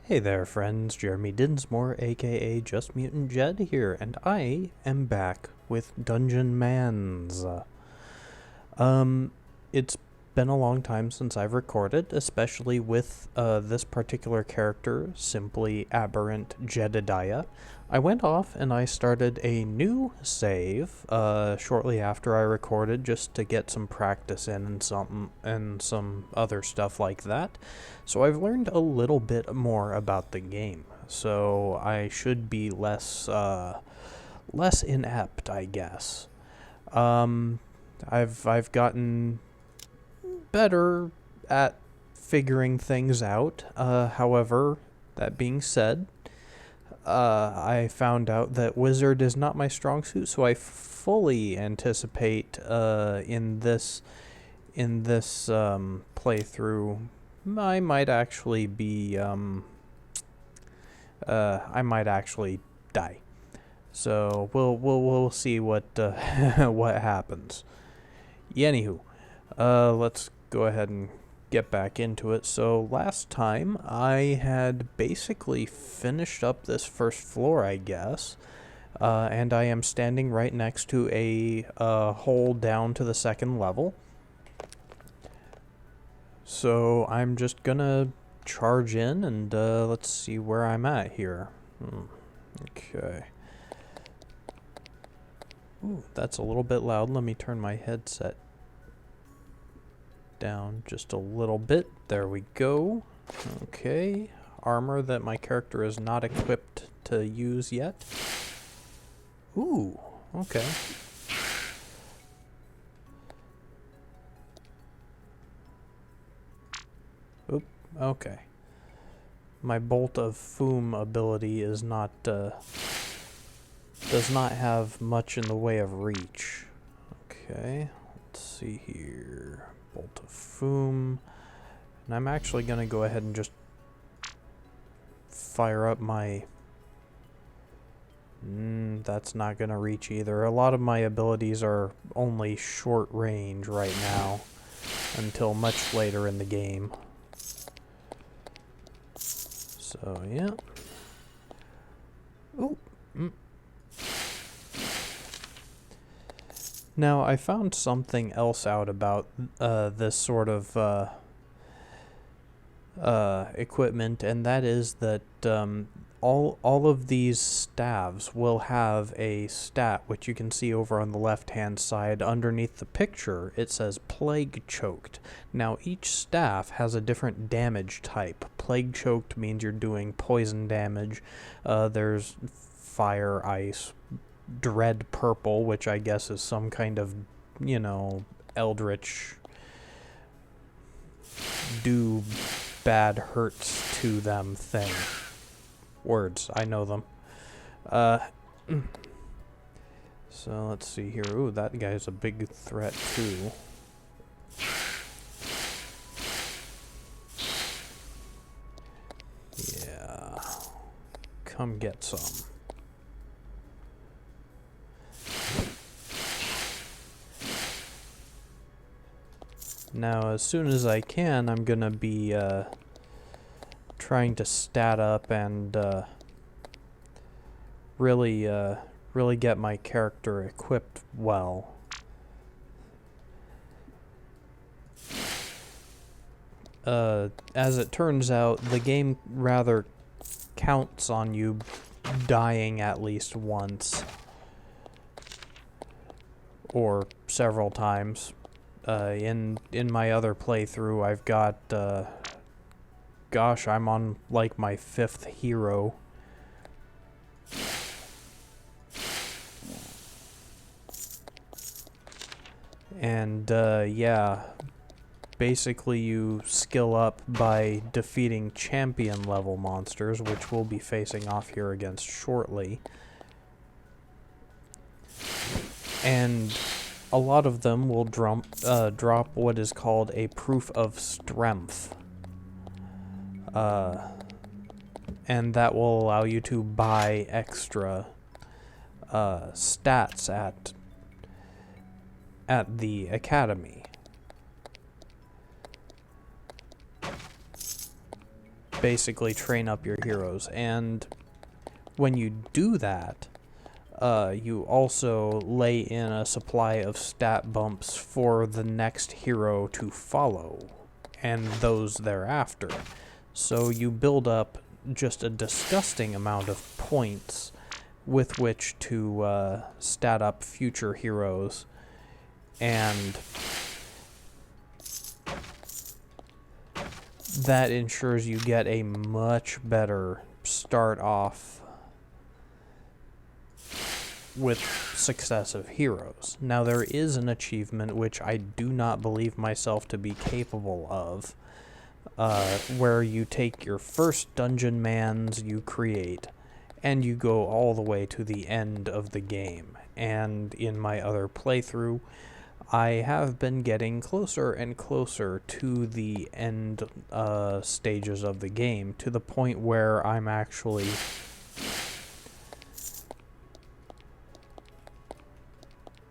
Hey there friends, Jeremy Dinsmore aka justmutantjed here, and I am back with Dungeonmans. It's been a long time since I've recorded, especially with this particular character, simply Aberrant Jedediah. I went off and I started a new save shortly after I recorded, just to get some practice in and some other stuff like that. So I've learned a little bit more about the game, so I should be less inept, I guess. I've gotten better at figuring things out. However, that being said, I found out that Wizard is not my strong suit, so I fully anticipate in this playthrough I might actually be I might actually die. So we'll see what what happens. Anywho, let's go ahead and get back into it. So last time I had basically finished up this first floor, I guess, and I am standing right next to a hole down to the second level. So I'm just gonna charge in and let's see where I'm at here. Okay. Ooh, that's a little bit loud. Let me turn my headset down just a little bit. There we go. Okay. Armor that my character is not equipped to use yet. Ooh, okay. Oop, okay. My Bolt of Foom ability is not, does not have much in the way of reach. Okay, let's see here. Bolt of Foom. And I'm actually going to go ahead and just fire up my... that's not going to reach either. A lot of my abilities are only short range right now, until much later in the game. So, yeah. Ooh. Now, I found something else out about this sort of equipment, and that is that all of these staves will have a stat, which you can see over on the left-hand side underneath the picture. It says Plague Choked. Now, each staff has a different damage type. Plague Choked means you're doing poison damage. There's fire, ice, Dread Purple, which I guess is some kind of, eldritch do bad hurts to them thing. Words, I know them. So let's see here. Ooh, that guy's a big threat too. Yeah. Come get some. Now, as soon as I can, I'm gonna be trying to stat up and really get my character equipped well. As it turns out, the game rather counts on you dying at least once, or several times. In my other playthrough, I've got, gosh, I'm on like my 5th hero. And, yeah, basically you skill up by defeating champion level monsters, which we'll be facing off here against shortly. And a lot of them will drop what is called a proof of STREMF. And that will allow you to buy extra stats at the academy. basically train up your heroes. And when you do that, you also lay in a supply of stat bumps for the next hero to follow, and those thereafter. So you build up just a disgusting amount of points with which to stat up future heroes, and that ensures you get a much better start off with successive heroes. Now, there is an achievement which I do not believe myself to be capable of, where you take your first Dungeonmans you create and you go all the way to the end of the game. And in my other playthrough, I have been getting closer and closer to the end stages of the game, to the point where I'm actually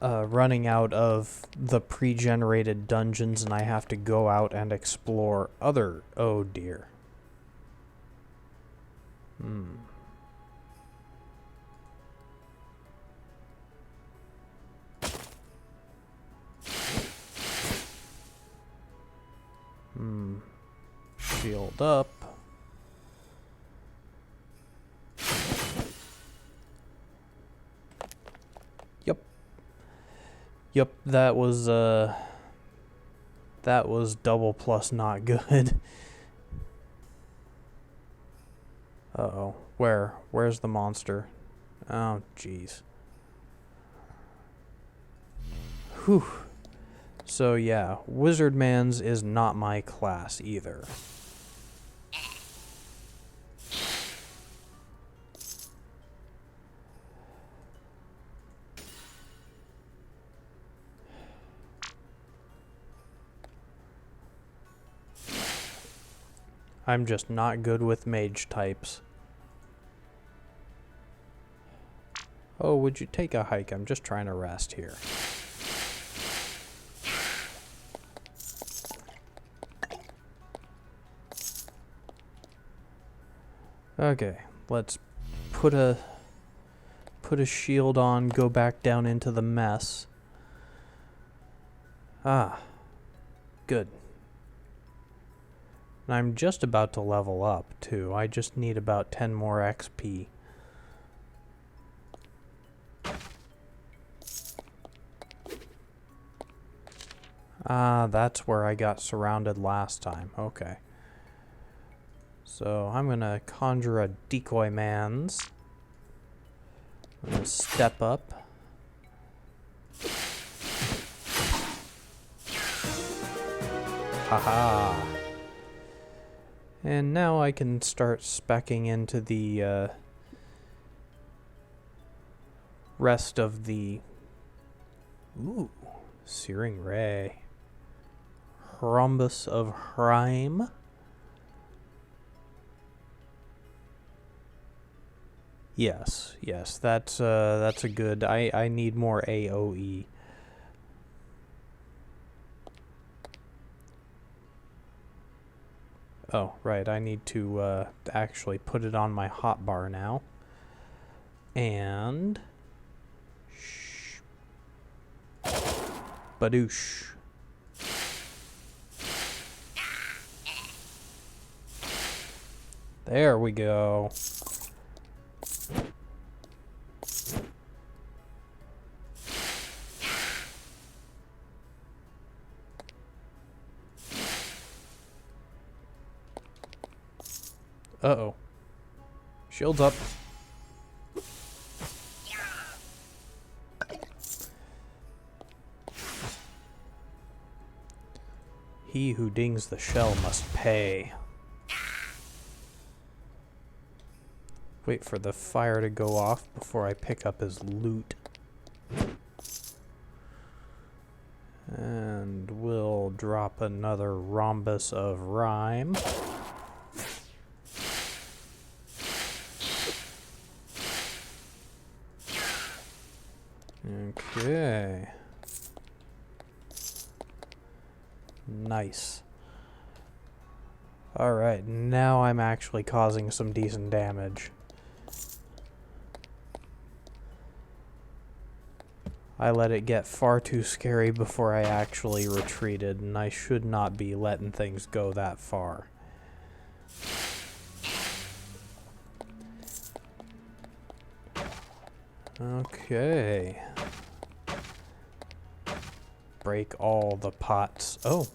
running out of the pre-generated dungeons, and I have to go out and explore other... Oh dear. Shield up. Yep, that was double plus not good. Uh-oh. Where's the monster? Oh, jeez. Whew. So yeah, Wizardmans is not my class either. I'm just not good with mage types. Oh, would you take a hike? I'm just trying to rest here. Okay, let's put a shield on, go back down into the mess. Ah, good. And I'm just about to level up, too. I just need about 10 more XP. Ah, that's where I got surrounded last time. Okay. So I'm going to conjure a Decoymans. I'm going to step up. Haha. And now I can start speccing into the rest of the... Ooh, Searing Ray. Rhombus of Rhyme. Yes, that's a good... I need more AoE. Oh, right, I need to actually put it on my hotbar now. And... Shh. Badoosh. There we go. Uh-oh. Shields up. He who dings the shell must pay. Wait for the fire to go off before I pick up his loot. And we'll drop another Rhombus of Rhyme. Okay. Nice. Alright, now I'm actually causing some decent damage. I let it get far too scary before I actually retreated, and I should not be letting things go that far. Okay. Break all the pots. Oh,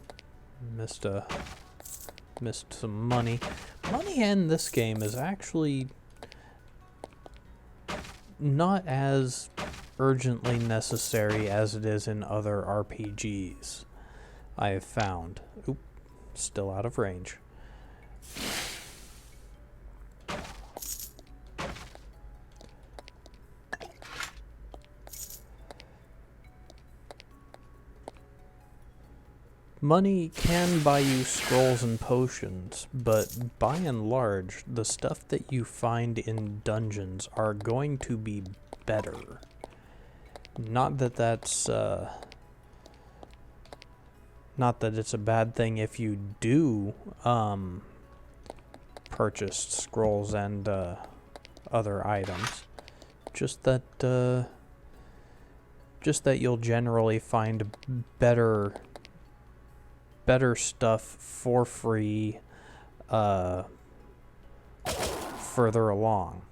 missed some money. Money in this game is actually not as urgently necessary as it is in other RPGs, I have found. Oop, still out of range. Money can buy you scrolls and potions, but by and large, the stuff that you find in dungeons are going to be better. Not that it's a bad thing if you do purchase scrolls and other items. Just that you'll generally find better stuff for free further along.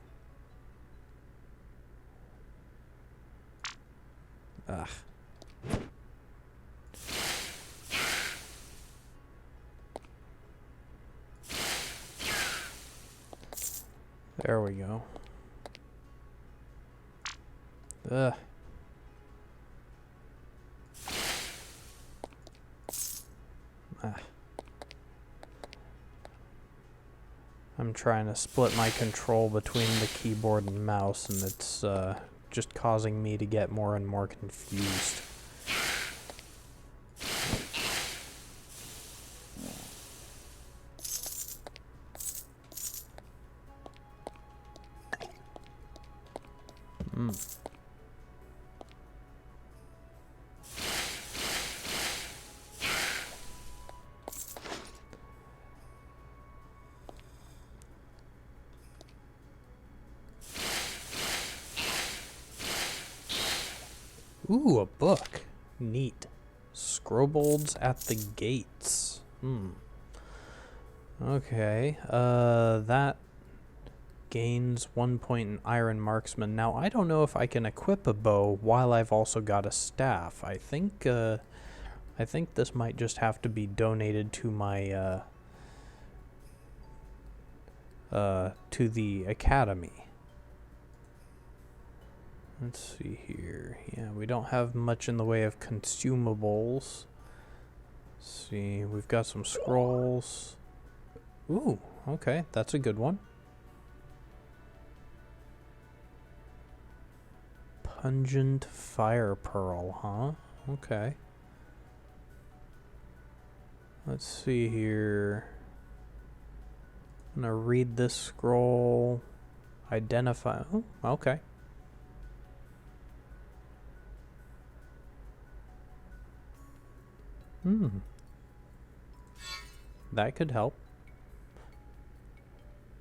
Ugh. There we go. Ugh. I'm trying to split my control between the keyboard and mouse, and it's just causing me to get more and more confused. Ooh, a book. Neat. Scrobolds at the Gates. Okay, that gains 1 point in Iron Marksman. Now, I don't know if I can equip a bow while I've also got a staff. I think this might just have to be donated to my, to the academy. Let's see here. Yeah, we don't have much in the way of consumables. Let's see, we've got some scrolls. Ooh, okay, that's a good one. Pungent Fire Pearl, huh? Okay. Let's see here. I'm gonna read this scroll. Identify. Oh, okay. That could help.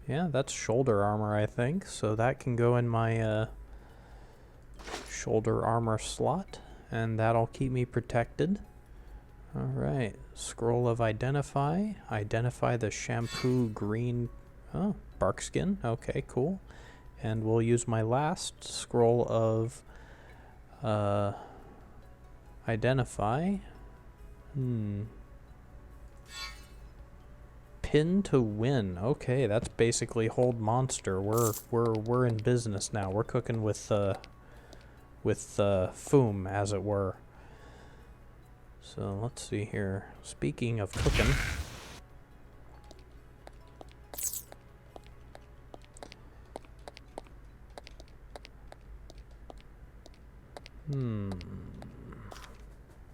Yeah, that's shoulder armor, I think. So that can go in my shoulder armor slot, and that'll keep me protected. Alright, Scroll of Identify. Identify the shampoo green... Oh, bark skin. Okay, cool. And we'll use my last Scroll of Identify. Pin to win. Okay, that's basically hold monster. We're in business now. We're cooking with foom, as it were. So let's see here. Speaking of cooking,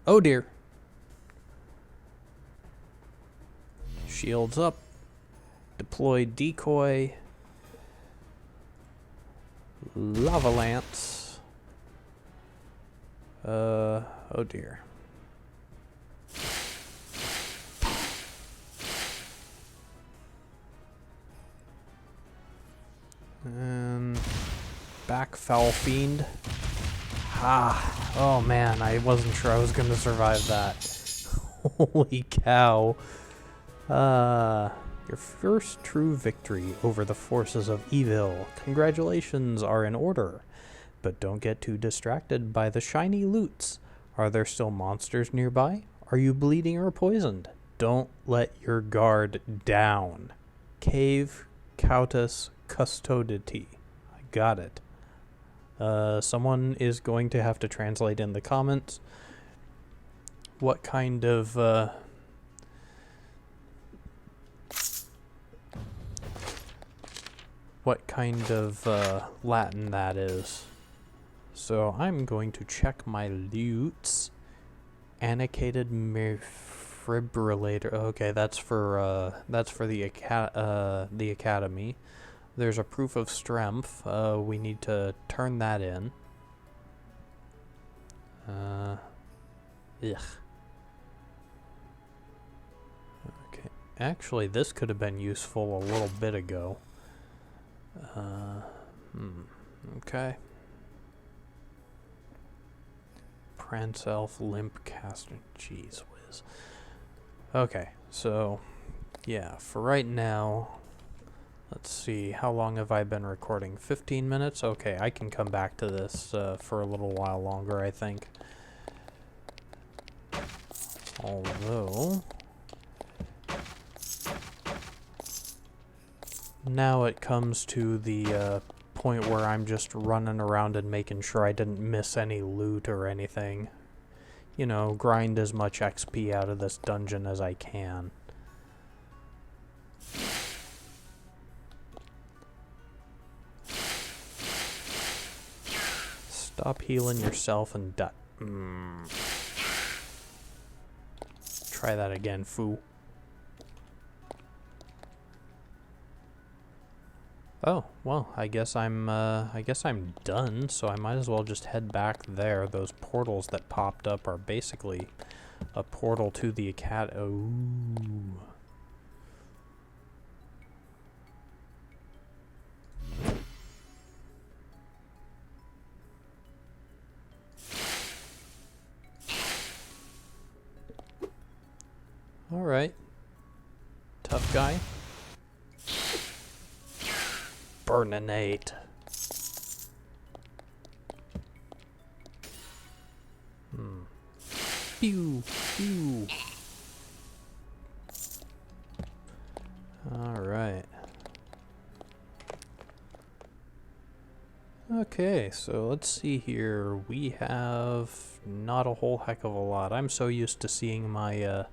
oh dear. Shields up. Deploy decoy. Lava lance. Oh dear. And back, foul fiend. Ah, oh man, I wasn't sure I was going to survive that. Holy cow. Your first true victory over the forces of evil. Congratulations are in order. But don't get too distracted by the shiny loots. Are there still monsters nearby? Are you bleeding or poisoned? Don't let your guard down. Cave Cautus Custodity. I got it. Someone is going to have to translate in the comments what kind of Latin that is. So I'm going to check my loots. Annotated defibrillator. Okay, that's for the academy. There's a proof of STREMF. We need to turn that in. Ugh. Okay. Actually, this could have been useful a little bit ago. Okay. Prance Elf, Limp Caster. Jeez whiz. Okay, so yeah, for right now, let's see, how long have I been recording? 15 minutes? Okay, I can come back to this for a little while longer, I think. Although, now it comes to the point where I'm just running around and making sure I didn't miss any loot or anything. You know, grind as much XP out of this dungeon as I can. Stop healing yourself and die. Try that again, foo. Oh, well, I guess I'm done, so I might as well just head back there. Those portals that popped up are basically a portal to the academy. Ooh. Alright. Tough guy. Burninate. Pew, pew. Alright. Okay, so let's see here. We have not a whole heck of a lot. I'm so used to seeing my,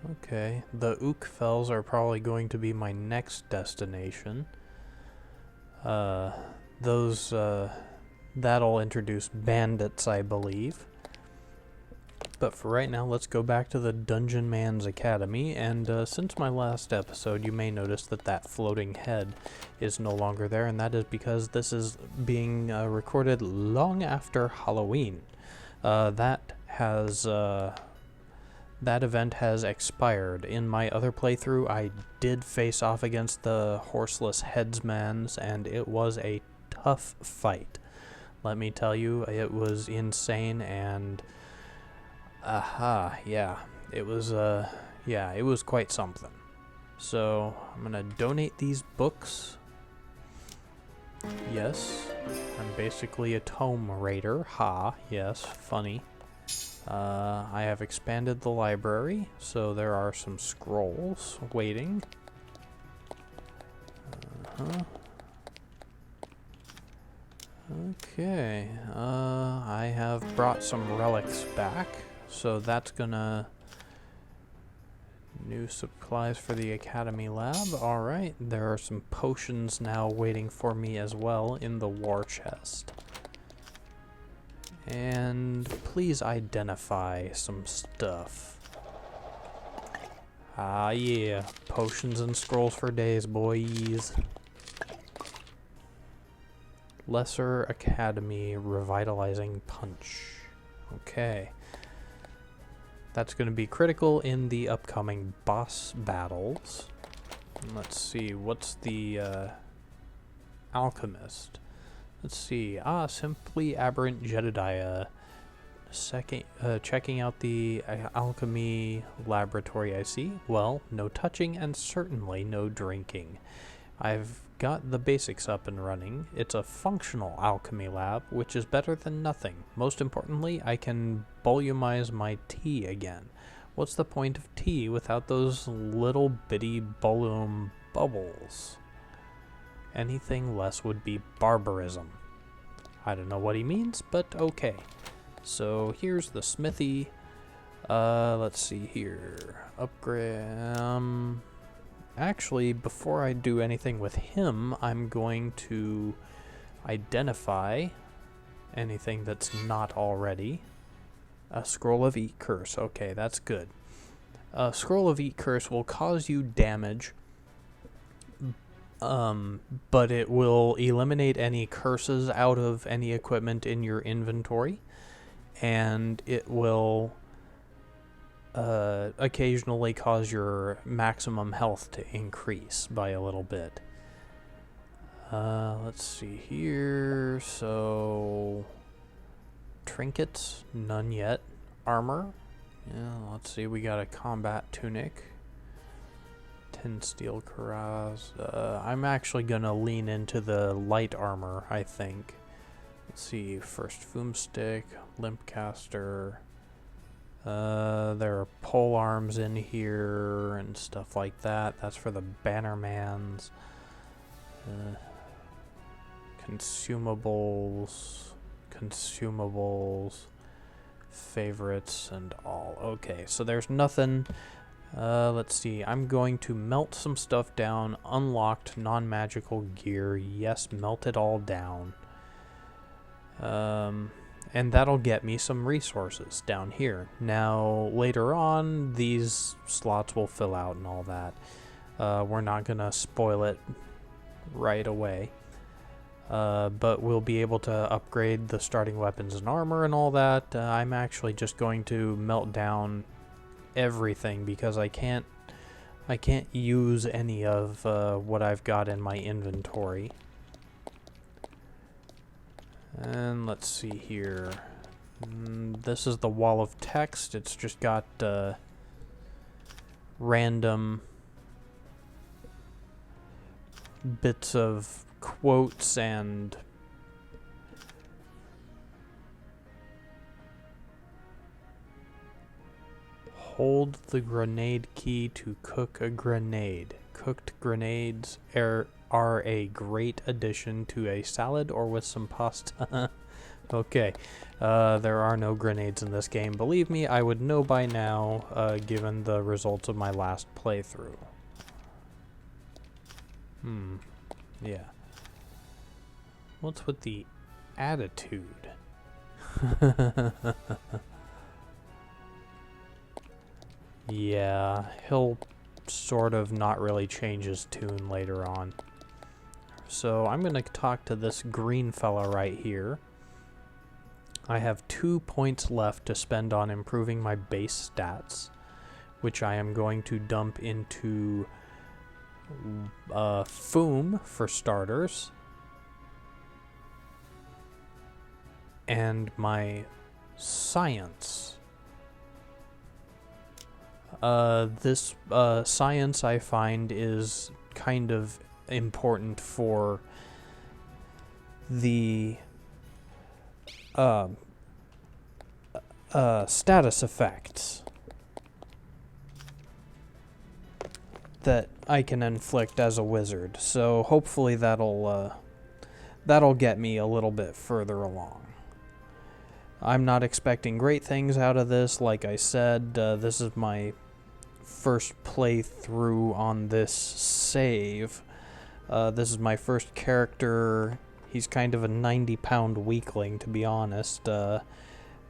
Okay, the Ookfells are probably going to be my next destination. That'll introduce bandits, I believe. But for right now, let's go back to the Dungeonmans Academy, and since my last episode, you may notice that that floating head is no longer there, and that is because this is being recorded long after Halloween. That event has expired. In my other playthrough, I did face off against the horseless headsmans, and it was a tough fight. Let me tell you, it was insane, and it was quite something. So I'm gonna donate these books. Yes, I'm basically a tome raider. Ha, yes, funny. I have expanded the library, so there are some scrolls waiting. Okay, I have brought some relics back, so that's gonna... New supplies for the Academy Lab. Alright, there are some potions now waiting for me as well in the war chest. And please identify some stuff. Ah yeah, potions and scrolls for days, boys. Lesser Academy Revitalizing Punch. Okay. That's going to be critical in the upcoming boss battles. Let's see, what's the alchemist? Let's see. Simply Aberrant Jedediah. Second, checking out the alchemy laboratory, I see. Well, no touching and certainly no drinking. I've got the basics up and running. It's a functional alchemy lab, which is better than nothing. Most importantly, I can volumize my tea again. What's the point of tea without those little bitty volume bubbles? Anything less would be barbarism. I don't know what he means, but okay. So here's the smithy. Let's see here. Upgrade. Actually, before I do anything with him, I'm going to identify anything that's not already. A Scroll of Eat Curse. Okay, that's good. A Scroll of Eat Curse will cause you damage, but it will eliminate any curses out of any equipment in your inventory, and it will occasionally cause your maximum health to increase by a little bit. Let's see here. So, trinkets, none yet. Armor, yeah, let's see, we got a combat tunic. 10 steel cuirass. I'm actually gonna lean into the light armor, I think. Let's see, first foomstick, limpcaster. There are pole arms in here and stuff like that. That's for the Bannermans. Consumables, favorites, and all. Okay, so there's nothing. Let's see. I'm going to melt some stuff down. Unlocked non-magical gear. Yes, melt it all down. And that'll get me some resources down here. Now, later on, these slots will fill out and all that. We're not going to spoil it right away. But we'll be able to upgrade the starting weapons and armor and all that. I'm actually just going to melt down everything because I can't use any of what I've got in my inventory. And let's see here. This is the wall of text. It's just got random bits of quotes and hold the grenade key to cook a grenade. Cooked grenades are a great addition to a salad or with some pasta. Okay, there are no grenades in this game. Believe me, I would know by now, given the results of my last playthrough. Yeah. What's with the attitude? Yeah, he'll sort of not really change his tune later on. So I'm going to talk to this green fella right here. I have 2 points left to spend on improving my base stats, which I am going to dump into Foom for starters, and my science. This science I find is kind of important for the status effects that I can inflict as a wizard. So hopefully that'll get me a little bit further along. I'm not expecting great things out of this. Like I said, this is my first playthrough on this save. This is my first character. He's kind of a 90-pound weakling, to be honest.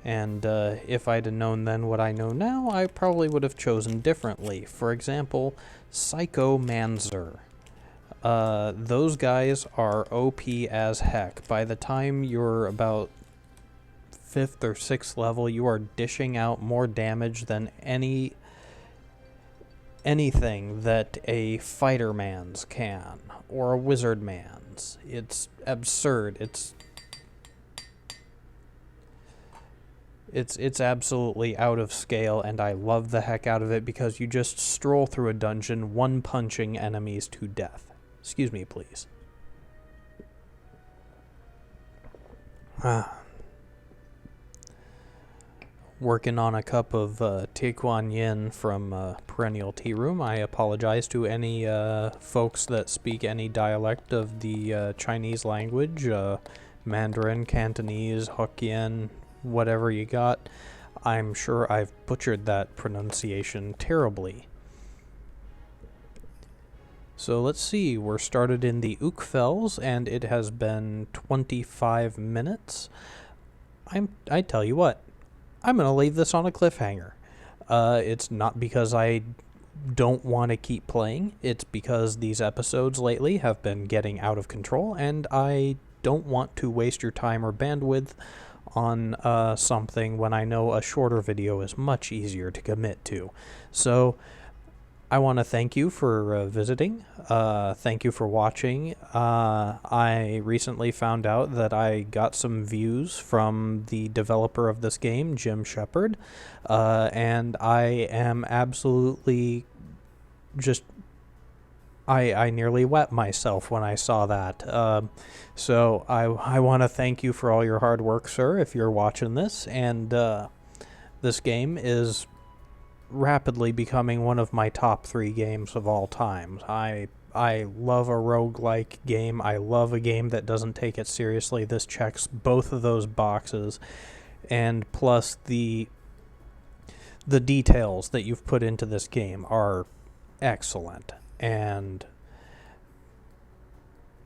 And if I'd have known then what I know now, I probably would have chosen differently. For example, Psychomanser. Those guys are OP as heck. By the time you're about 5th or 6th level, you are dishing out more damage than any anything that a Fightermans can, or a Wizardmans. It's absurd. It's absolutely out of scale, and I love the heck out of it because you just stroll through a dungeon, one-punching enemies to death. Excuse me, please. Working on a cup of Tiquan Yin from Perennial Tea Room. I apologize to any folks that speak any dialect of the Chinese language, Mandarin, Cantonese, Hokkien, whatever you got. I'm sure I've butchered that pronunciation terribly. So let's see, we're started in the Ookfells, and it has been 25 minutes. I tell you what, I'm going to leave this on a cliffhanger. It's not because I don't want to keep playing. It's because these episodes lately have been getting out of control, and I don't want to waste your time or bandwidth on something when I know a shorter video is much easier to commit to. So I want to thank you for visiting. Thank you for watching. I recently found out that I got some views from the developer of this game, Jim Shepard, and I am absolutely just... I nearly wet myself when I saw that. So I want to thank you for all your hard work, sir, if you're watching this. And this game is rapidly becoming one of my top 3 games of all time. I love a roguelike game. I love a game that doesn't take it seriously. This checks both of those boxes. And plus the details that you've put into this game are excellent. And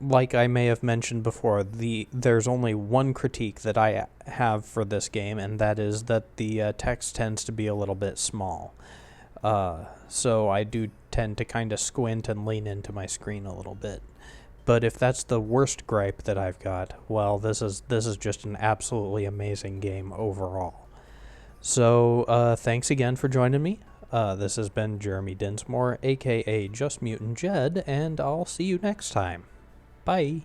like I may have mentioned before, there's only one critique that I have for this game, and that is that the text tends to be a little bit small. So I do tend to kind of squint and lean into my screen a little bit. But if that's the worst gripe that I've got, well, this is just an absolutely amazing game overall. So thanks again for joining me. This has been Jeremy Dinsmore, aka JustMutantJed, and I'll see you next time. Bye.